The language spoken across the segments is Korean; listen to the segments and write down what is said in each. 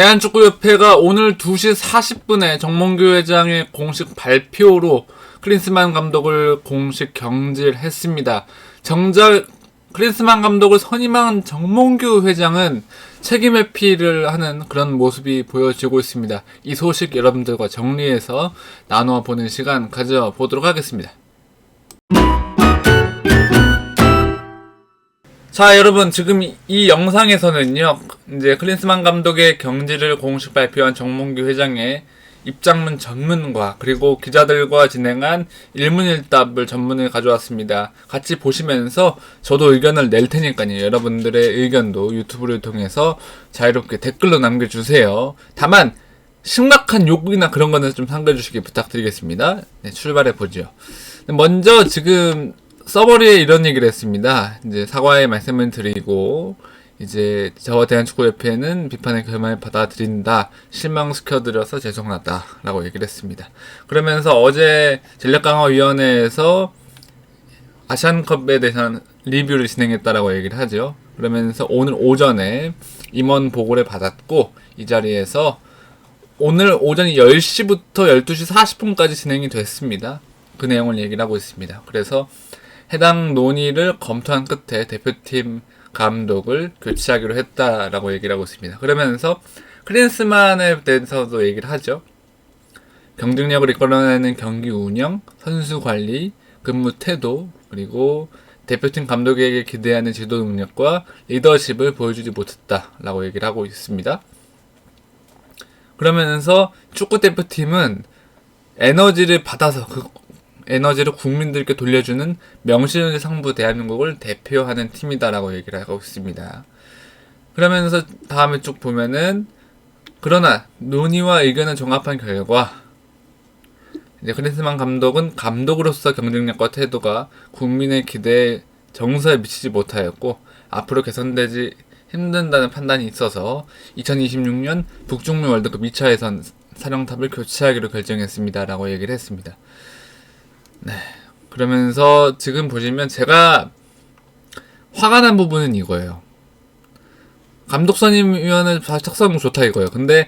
대한축구협회가 오늘 2시 40분에 정몽규 회장의 공식 발표로 클린스만 감독을 공식 경질했습니다. 정작 클린스만 감독을 선임한 정몽규 회장은 책임 회피를 하는 그런 모습이 보여지고 있습니다. 이 소식 여러분들과 정리해서 나누어 보는 시간 가져보도록 하겠습니다. 자, 여러분, 지금 이 영상에서는요, 이제 클린스만 감독의 경질을 공식 발표한 정몽규 회장의 입장문 전문과 그리고 기자들과 진행한 일문일답을 전문을 가져왔습니다. 같이 보시면서 저도 의견을 낼 테니까요. 여러분들의 의견도 유튜브를 통해서 자유롭게 댓글로 남겨주세요. 다만 심각한 욕이나 그런 거는 좀 삼가주시기 부탁드리겠습니다. 네, 출발해보죠. 먼저 지금 서버리에 이런 얘기를 했습니다. 이제 사과의 말씀을 드리고 이제 저와 대한축구협회는 비판의 결말을 받아들인다. 실망시켜드려서 죄송하다 라고 얘기를 했습니다. 그러면서 어제 전략강화위원회에서 아시안컵에 대한 리뷰를 진행했다라고 얘기를 하죠. 그러면서 오늘 오전에 임원 보고를 받았고 이 자리에서 오늘 오전 10시부터 12시 40분까지 진행이 됐습니다. 그 내용을 얘기를 하고 있습니다. 그래서 해당 논의를 검토한 끝에 대표팀 감독을 교체하기로 했다라고 얘기를 하고 있습니다. 그러면서 클린스만에 대해서도 얘기를 하죠. 경쟁력을 이끌어내는 경기 운영, 선수 관리, 근무 태도, 그리고 대표팀 감독에게 기대하는 지도 능력과 리더십을 보여주지 못했다라고 얘기를 하고 있습니다. 그러면서 축구대표팀은 에너지를 받아서 에너지를 국민들께 돌려주는 명실상부 대한민국을 대표하는 팀이다라고 얘기를 하고 있습니다. 그러면서 다음에 쭉 보면은 그러나 논의와 의견을 종합한 결과 이제 클린스만 감독은 감독으로서 경쟁력과 태도가 국민의 기대에 정서에 미치지 못하였고 앞으로 개선되지 힘든다는 판단이 있어서 2026년 북중미 월드컵 2차 예선 사령탑을 교체하기로 결정했습니다라고 얘기를 했습니다. 네. 그러면서 지금 보시면 제가 화가 난 부분은 이거예요. 감독 선임위원회 작성 좋다 이거예요. 근데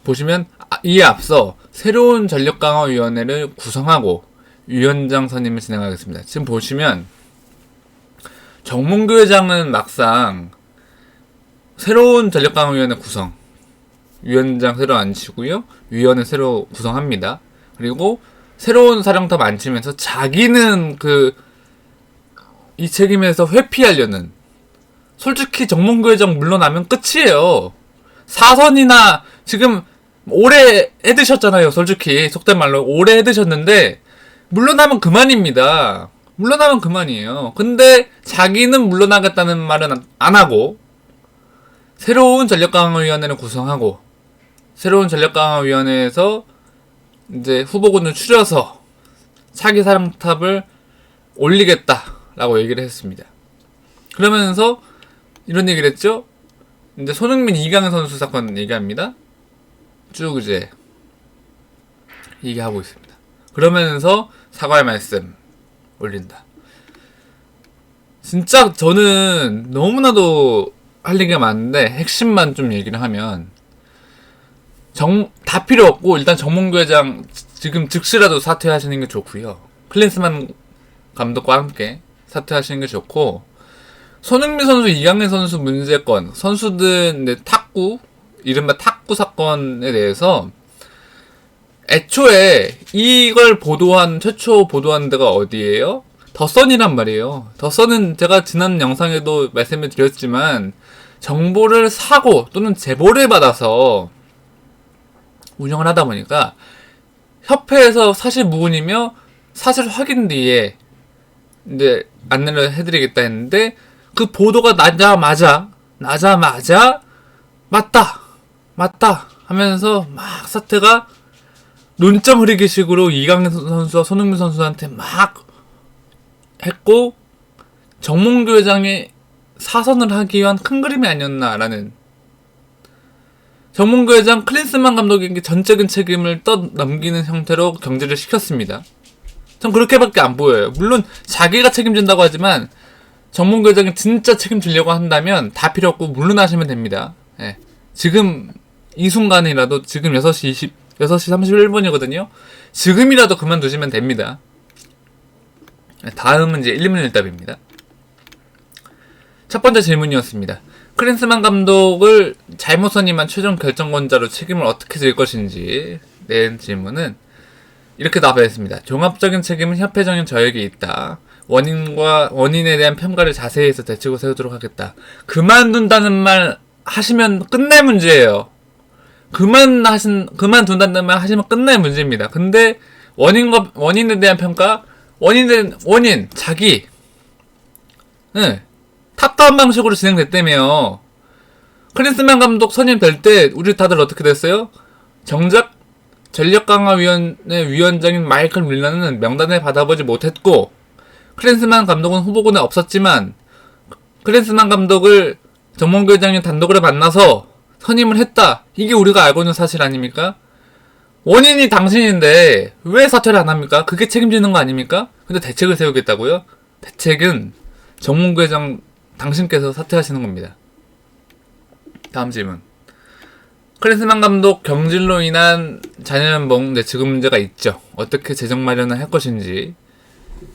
보시면 이에 앞서 새로운 전력강화위원회를 구성하고 위원장 선임을 진행하겠습니다. 지금 보시면 정몽규 회장은 막상 새로운 전력강화위원회 구성, 위원장 새로 앉히고요. 위원회 새로 구성합니다. 그리고 새로운 사령탑 앉히면서 자기는 이 책임에서 회피하려는, 솔직히 정몽규 회장 물러나면 끝이에요. 사선이나 지금 오래 해드셨잖아요. 솔직히 속된 말로 오래 해드셨는데 물러나면 그만입니다. 물러나면 그만이에요. 근데 자기는 물러나겠다는 말은 안 하고 새로운 전력강화위원회를 구성하고 새로운 전력강화위원회에서 이제 후보군을 추려서 차기 사령탑을 올리겠다라고 얘기를 했습니다. 그러면서 이런 얘기를 했죠. 이제 손흥민 이강인 선수 사건 얘기합니다. 쭉 이제 얘기하고 있습니다. 그러면서 사과의 말씀 올린다. 진짜 저는 너무나도 할 얘기가 많은데 핵심만 좀 얘기를 하면 다 필요 없고 일단 정몽규 회장 지금 즉시라도 사퇴하시는 게 좋고요. 클린스만 감독과 함께 사퇴하시는 게 좋고, 손흥민 선수, 이강인 선수 문제건, 선수들 탁구, 이른바 탁구 사건에 대해서 애초에 이걸 최초 보도한 데가 어디예요? 더선이란 말이에요. 더선은 제가 지난 영상에도 말씀을 드렸지만 정보를 사고 또는 제보를 받아서 운영을 하다 보니까 협회에서 사실 무근이며 사실 확인 뒤에 이제 안내를 해드리겠다 했는데 그 보도가 나자마자 맞다 하면서 막 사태가 논점 흐리기식으로 이강인 선수와 손흥민 선수한테 막 했고 정몽규 회장이 사선을 하기 위한 큰 그림이 아니었나라는, 정몽규 회장 클린스만 감독에게 전적인 책임을 떠넘기는 형태로 경질을 시켰습니다. 전 그렇게밖에 안 보여요. 물론 자기가 책임진다고 하지만 정몽규 회장이 진짜 책임지려고 한다면 다 필요 없고 물러나시면 됩니다. 예. 지금 이 순간이라도 지금 6시 31분이거든요. 지금이라도 그만두시면 됩니다. 다음은 이제 1문 1답입니다. 첫 번째 질문이었습니다. 클린스만 감독을 잘못 선임한 최종 결정권자로 책임을 어떻게 질 것인지 낸 질문은 이렇게 답했습니다. 종합적인 책임은 협회적인 저에게 있다. 원인에 대한 평가를 자세히 해서 대책을 세우도록 하겠다. 그만둔다는 말 하시면 끝날 문제예요. 그만둔다는 말 하시면 끝날 문제입니다. 근데 원인에 대한 평가, 자기, 탑다운 방식으로 진행됐다며요. 클린스만 감독 선임될 때 우리 다들 어떻게 됐어요? 정작 전력강화위원회 위원장인 마이클 밀러는 명단을 받아보지 못했고, 클린스만 감독은 후보군에 없었지만 클린스만 감독을 정몽규 회장이 단독으로 만나서 선임을 했다. 이게 우리가 알고 있는 사실 아닙니까? 원인이 당신인데 왜 사퇴를 안 합니까? 그게 책임지는 거 아닙니까? 근데 대책을 세우겠다고요? 대책은 정몽규 회장 당신께서 사퇴하시는 겁니다. 다음 질문. 클린스만 감독 경질로 인한 자녀연봉 지급 문제가 있죠. 어떻게 재정 마련을 할 것인지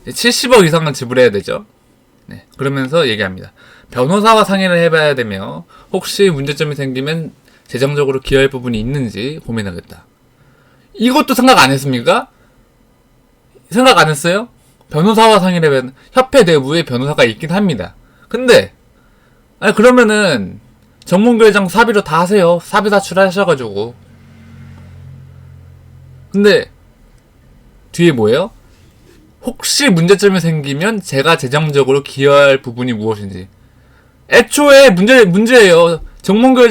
70억 이상은 지불해야 되죠. 네, 그러면서 얘기합니다. 변호사와 상의를 해봐야 되며 혹시 문제점이 생기면 재정적으로 기여할 부분이 있는지 고민하겠다. 이것도 생각 안 했습니까? 생각 안 했어요? 변호사와 상의를 해봐야 협회 내부에 변호사가 있긴 합니다. 근데 그러면은 정몽규 회장 사비로 다 하세요. 사비 사출하셔가지고. 근데 뒤에 뭐예요? 혹시 문제점이 생기면 제가 재정적으로 기여할 부분이 무엇인지. 애초에 문제예요. 정몽규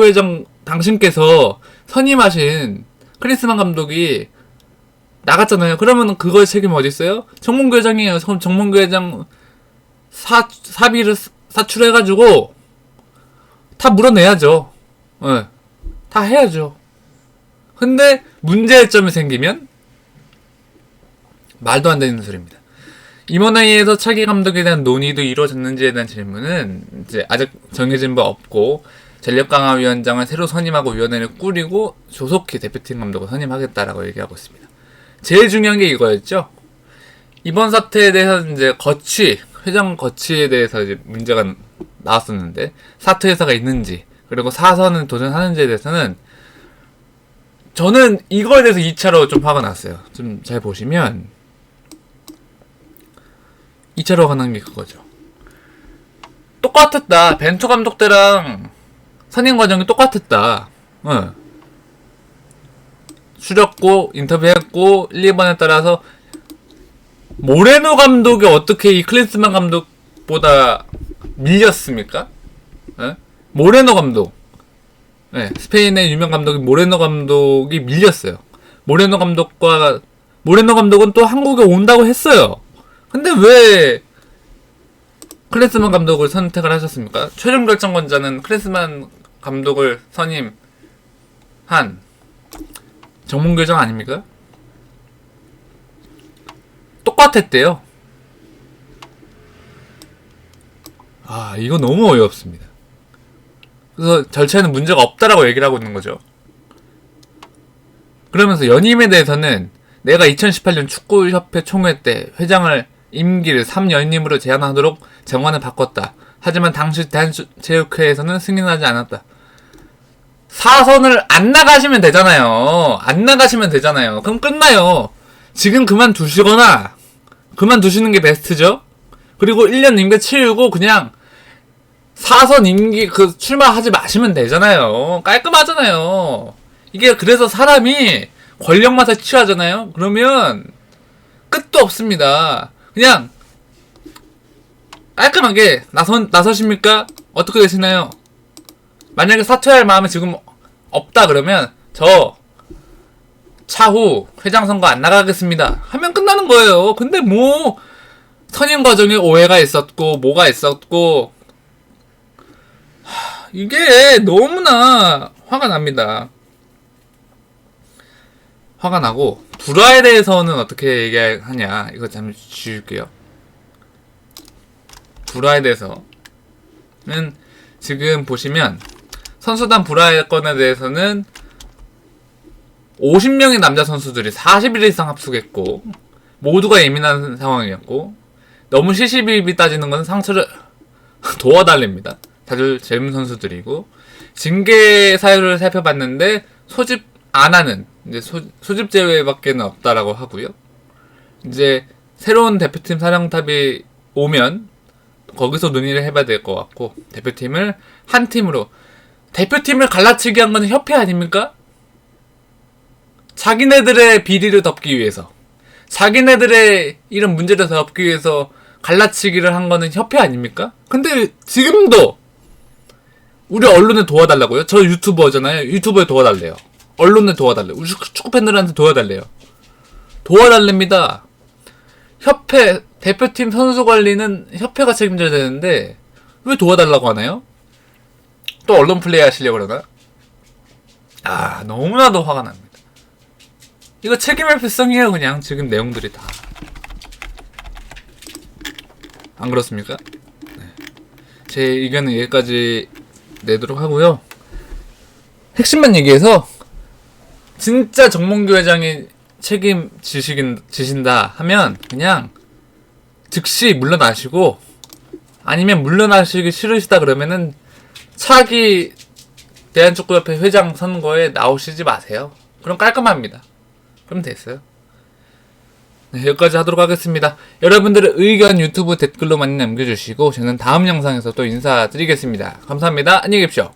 회장 당신께서 선임하신 클린스만 감독이 나갔잖아요. 그러면 그거의 책임 어디 있어요? 정몽규 회장이에요. 정몽규 회장 사비를 사출해가지고 다 물어내야죠. 다 해야죠. 근데 문제점이 생기면 말도 안 되는 소리입니다. 임원회의에서 차기 감독에 대한 논의도 이루어졌는지에 대한 질문은 이제 아직 정해진 바 없고 전력강화위원장을 새로 선임하고 위원회를 꾸리고 조속히 대표팀 감독을 선임하겠다라고 얘기하고 있습니다. 제일 중요한 게 이거였죠. 이번 사태에 대해서 이제 회장 거취에 대해서 이제 문제가 나왔었는데 사퇴회사가 있는지 그리고 사선은 도전하는지에 대해서는 저는 이거에 대해서 2차로 좀 화가 났어요. 좀 잘 보시면 2차로 화가 난 게 그거죠. 똑같았다. 벤투 감독 때랑 선임 과정이 똑같았다. 추렸고 인터뷰했고 1, 2번에 따라서 모레노 감독이 어떻게 이 클린스만 감독보다 밀렸습니까? 모레노 감독. 스페인의 유명 감독인 모레노 감독이 밀렸어요. 모레노 감독은 또 한국에 온다고 했어요. 근데 왜 클린스만 감독을 선택을 하셨습니까? 최종 결정권자는 클린스만 감독을 선임한 정몽규 회장 아닙니까? 똑같았대요. 이거 너무 어이없습니다. 그래서 절차에는 문제가 없다라고 얘기를 하고 있는 거죠. 그러면서 연임에 대해서는 내가 2018년 축구협회 총회 때 회장을 임기를 3연임으로 제한하도록 정관을 바꿨다. 하지만 당시 대한체육회에서는 승인하지 않았다. 사선을 안 나가시면 되잖아요. 그럼 끝나요. 지금 그만두시는 게 베스트죠. 그리고 1년 임기 치우고 그냥 사선 임기 출마하지 마시면 되잖아요. 깔끔하잖아요. 이게 그래서 사람이 권력 맛에 취하잖아요. 그러면 끝도 없습니다. 그냥 깔끔하게 나서십니까? 어떻게 되시나요? 만약에 사퇴할 마음이 지금 없다 그러면 저 차후 회장 선거 안 나가겠습니다 하면 끝나는 거예요. 근데 뭐 선임 과정에 오해가 있었고 뭐가 있었고 이게 너무나 화가 납니다. 화가 나고 불화에 대해서는 어떻게 얘기하냐 이거 잠시 지울게요. 불화에 대해서는 지금 보시면 선수단 불화의 건에 대해서는 50명의 남자 선수들이 40일 이상 합숙했고 모두가 예민한 상황이었고 너무 시시비비 따지는 건 상처를 도와달랍니다. 다들 젊은 선수들이고 징계 사유를 살펴봤는데 소집 안 하는 이제 소집 제외밖에는 없다라고 하고요. 이제 새로운 대표팀 사령탑이 오면 거기서 논의를 해봐야 될 것 같고 대표팀을 한 팀으로 대표팀을 갈라치기 한 건 협회 아닙니까? 자기네들의 비리를 덮기 위해서 자기네들의 이런 문제를 덮기 위해서 갈라치기를 한 거는 협회 아닙니까? 근데 지금도 우리 언론에 도와달라고요? 저 유튜버잖아요. 유튜버에 도와달래요. 언론에 도와달래요. 우리 축구팬들한테 도와달래요. 도와달랍니다. 협회, 대표팀 선수 관리는 협회가 책임져야 되는데 왜 도와달라고 하나요? 또 언론 플레이 하시려고 그러나? 아, 너무나도 화가 납니다. 이거 책임의 필성이에요. 그냥 지금 내용들이 다. 안 그렇습니까? 네. 제 의견은 여기까지 내도록 하고요. 핵심만 얘기해서 진짜 정몽규 회장이 지신다 하면 그냥 즉시 물러나시고 아니면 물러나시기 싫으시다 그러면은 차기 대한축구협회 회장 선거에 나오시지 마세요. 그럼 깔끔합니다. 그럼 됐어요. 네, 여기까지 하도록 하겠습니다. 여러분들의 의견 유튜브 댓글로 많이 남겨주시고 저는 다음 영상에서 또 인사드리겠습니다. 감사합니다. 안녕히 계십시오.